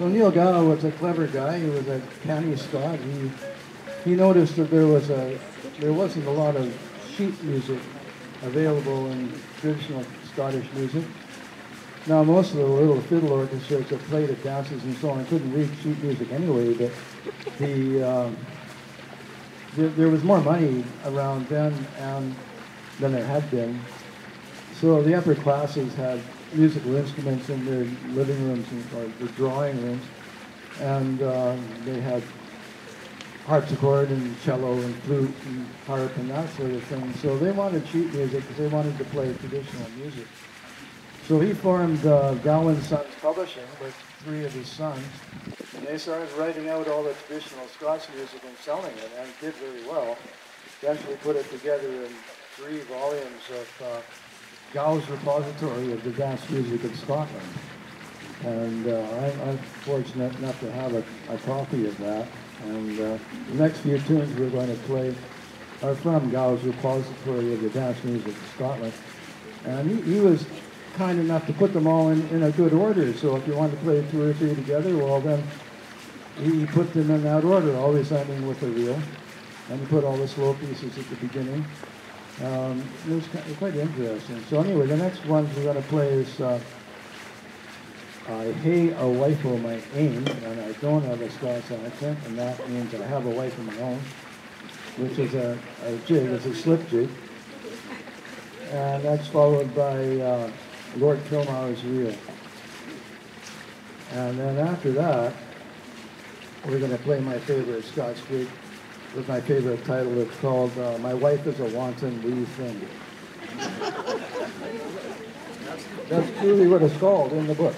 So Neil Gow was a clever guy. He was a canny Scot. He noticed that there wasn't a lot of sheet music available in traditional Scottish music. Now, most of the little fiddle orchestras that played at dances and so on couldn't read sheet music anyway, but there was more money around then than there had been. So the upper classes had musical instruments in their living rooms or the drawing rooms, and they had harpsichord and cello and flute and harp and that sort of thing. So they wanted sheet music because they wanted to play traditional music. So he formed Gowan Sons Publishing with 3 of his sons, and they started writing out all the traditional Scots music and selling it, and did very well. They actually put it together in 3 volumes of Gow's repository of the dance music of Scotland. And I'm fortunate enough to have a copy of that. And the next few tunes we're going to play are from Gow's repository of the dance music of Scotland. And he was kind enough to put them all in a good order. So if you want to play 2 or 3 together, well then he put them in that order, always ending with a reel. And he put all the slow pieces at the beginning. It was quite interesting. So anyway, the next ones we're going to play is I hae a wife o' my ain, and I don't have a Scots accent, and that means I have a wife of my own, which is a jig, it's a slip jig. And that's followed by Lord Kilmar's reel. And then after that, we're going to play my favorite Scots jig with my favorite title. It's called My Wife is a Wanton Wee Thing. That's truly what it's called in the book.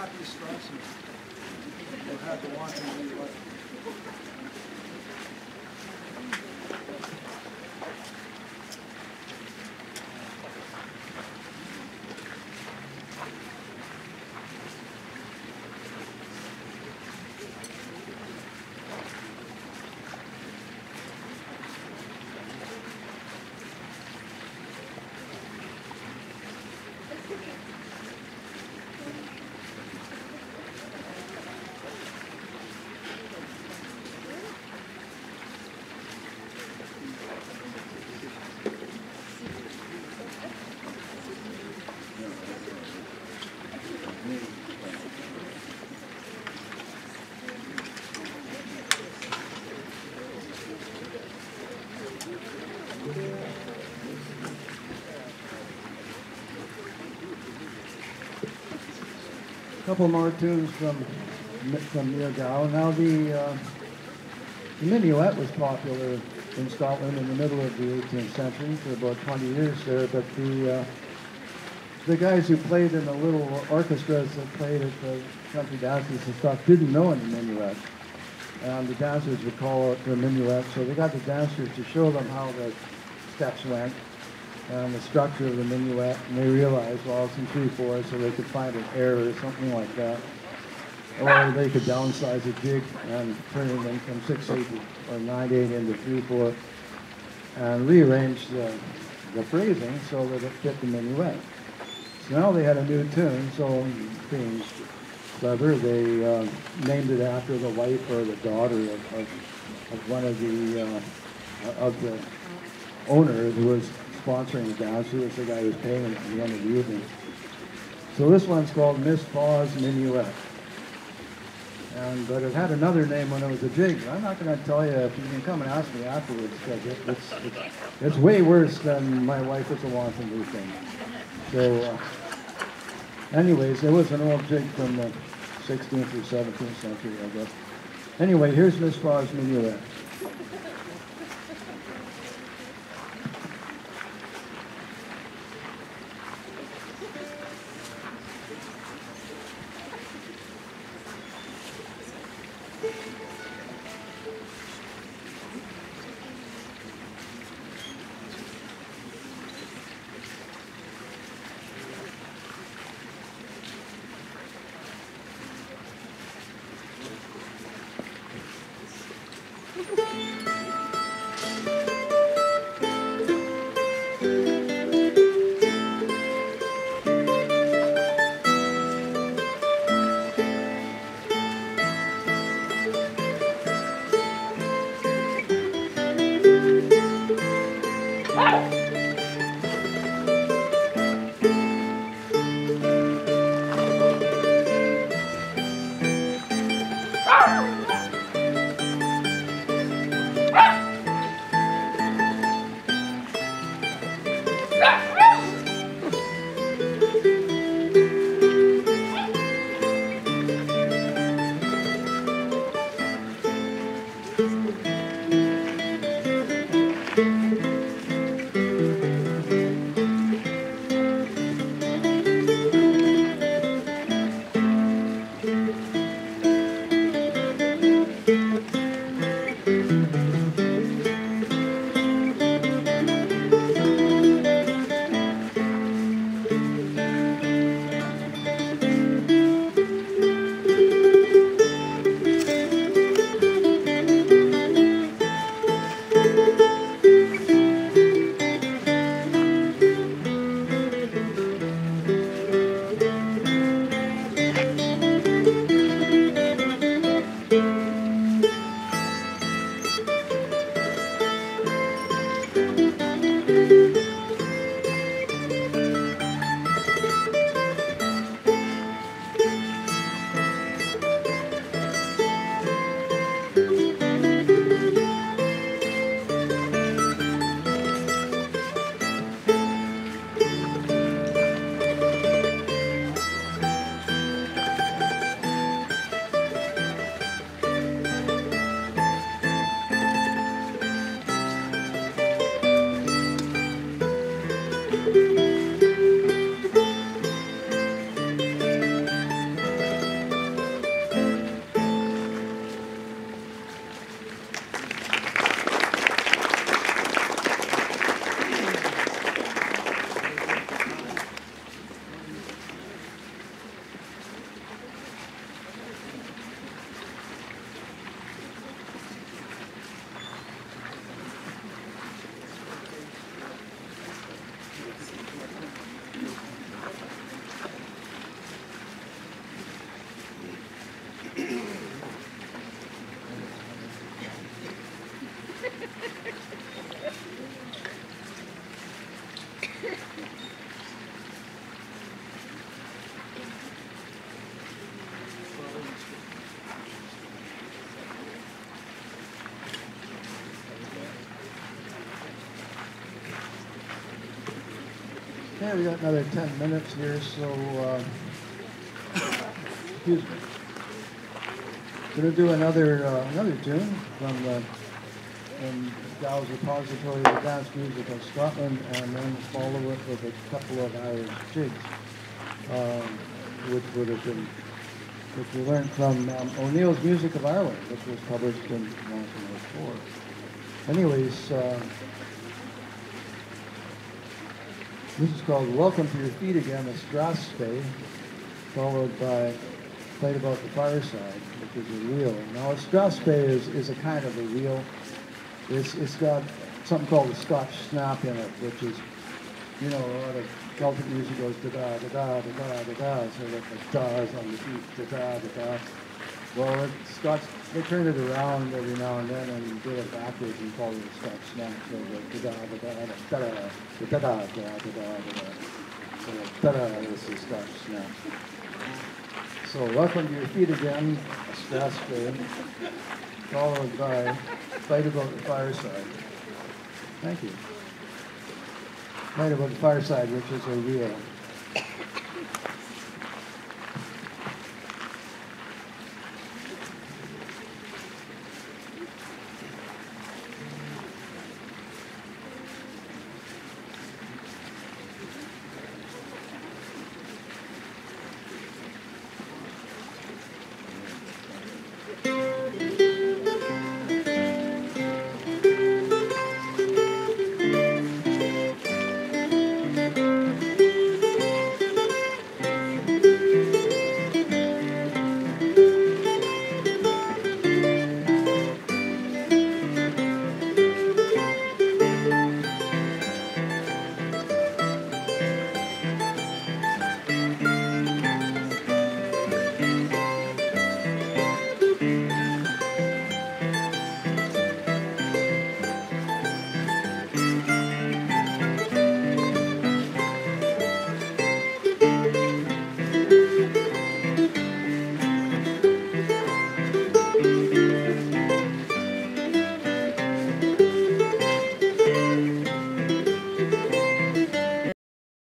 happy stress and we'll have to want them to be like. Couple more tunes from Neogao. Now the minuet was popular in Scotland in the middle of the 18th century for about 20 years there, but the guys who played in the little orchestras that played at the country dances and stuff didn't know any minuet. And the dancers would call it the minuet, so they got the dancers to show them how the steps went and the structure of the minuet, and they realized, well, it's in 3/4, so they could find an error or something like that. Or they could downsize a jig and turn it in from 6/8 or 9/8 into 3/4 and rearrange the phrasing so that it fit the minuet. So now they had a new tune, so being clever, they named it after the wife or the daughter of one of the owners who was sponsoring the dance, who was the guy who was paying at the end of the evening. So this one's called Miss Pa's Minuet. But it had another name when it was a jig. I'm not going to tell you. If you can come and ask me afterwards, because it's way worse than My Wife is a Wanton Blue thing. So, anyways, it was an old jig from the 16th or 17th century, I guess. Anyway, here's Miss Pa's Minuet. Okay, we got another 10 minutes here, so excuse me. Gonna do another tune from Dow's Repository of Dance Music of Scotland, and then follow it with a couple of Irish jigs, which we learned from O'Neill's Music of Ireland, which was published in 1904. Anyways, this is called Welcome to Your Feet Again, a Strathspey, followed by Played About the Fireside, which is a reel. Now a Strathspey is a kind of a reel. It's got something called a Scotch snap in it, which is, you know, a lot of Celtic music goes da-da, da-da, da-da, da-da, so that the da's on the feet, da-da, da-da. Well, Scots, they turn it around every now and then and do it backwards and call it a Scotch snap. So the da-da, da-da, da-da, da-da, da-da, da-da. So the da-da is the Scotch snap. So welcome to Your Feet Again, a Strathspey, followed by Fight About the Fireside. Thank you. Fight About the Fireside, which is a reel.